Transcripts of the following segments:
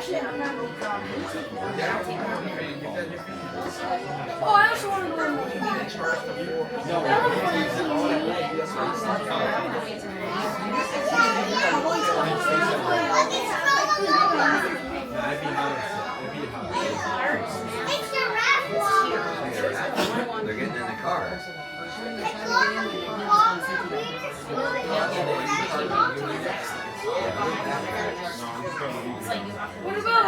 actually, I'm not going to come. Oh, I also want to go in the They're getting in the car. What about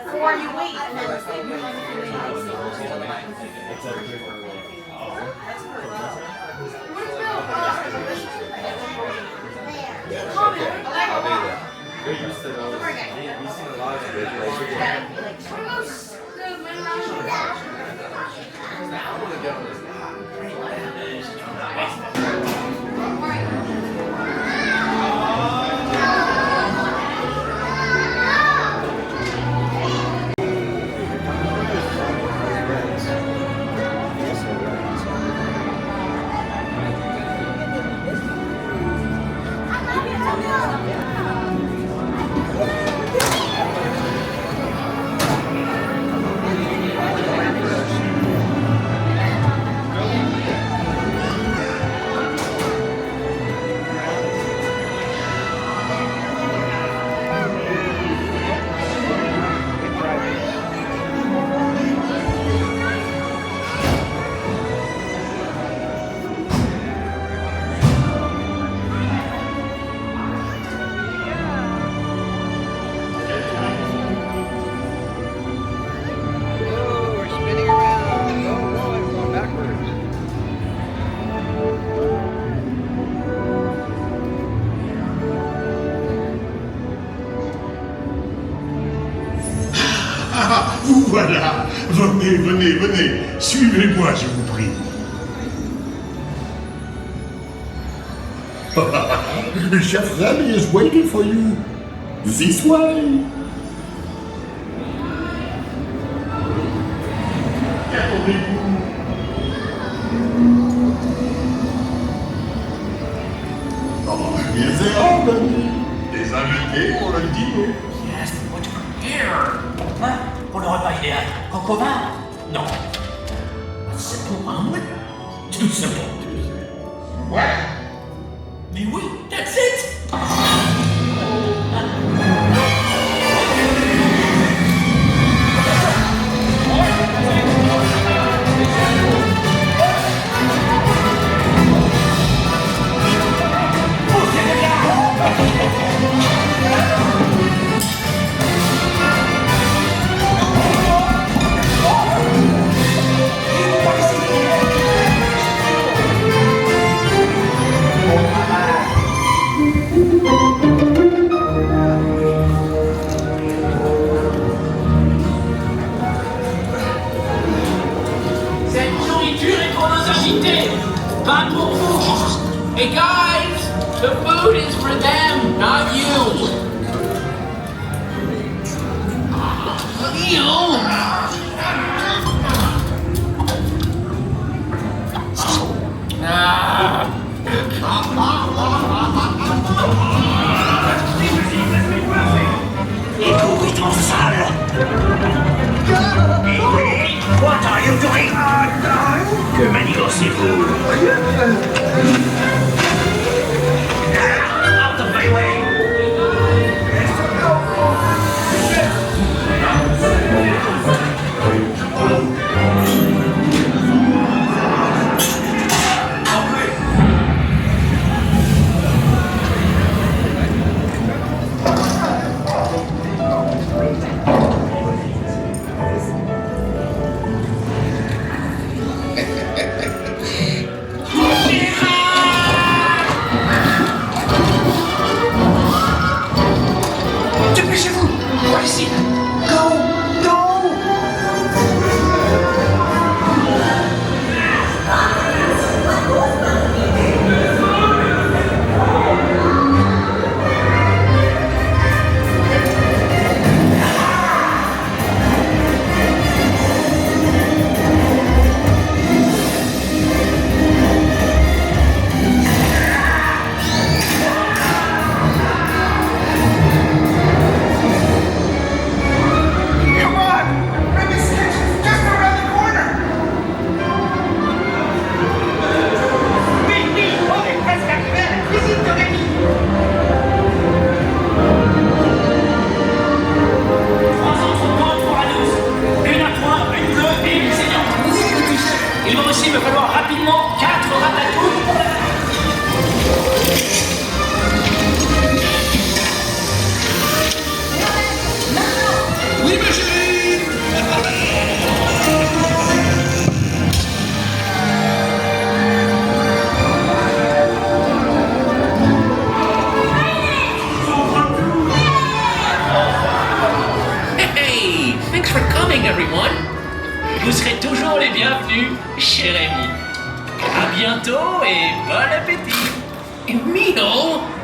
before you wait? I'll do that. They're used to those. We've seen a lot of Vous voilà. Venez, venez, venez. Suivez-moi, je vous prie. Chef Remy is waiting for you. This way. Attendez-vous. Oh, viens Remy. Des invités pour le dîner. Yes, what you here? Hein? Pour le repas idéal, coq au vin? Non. A simple omelet? Too simple. What? Mais oui, that's it! Pas pour vous. Hey guys, the food is for them, not you. Écoute, étrange sale! What are you doing? Que manigocez-vous? Out of my way! Emil? No.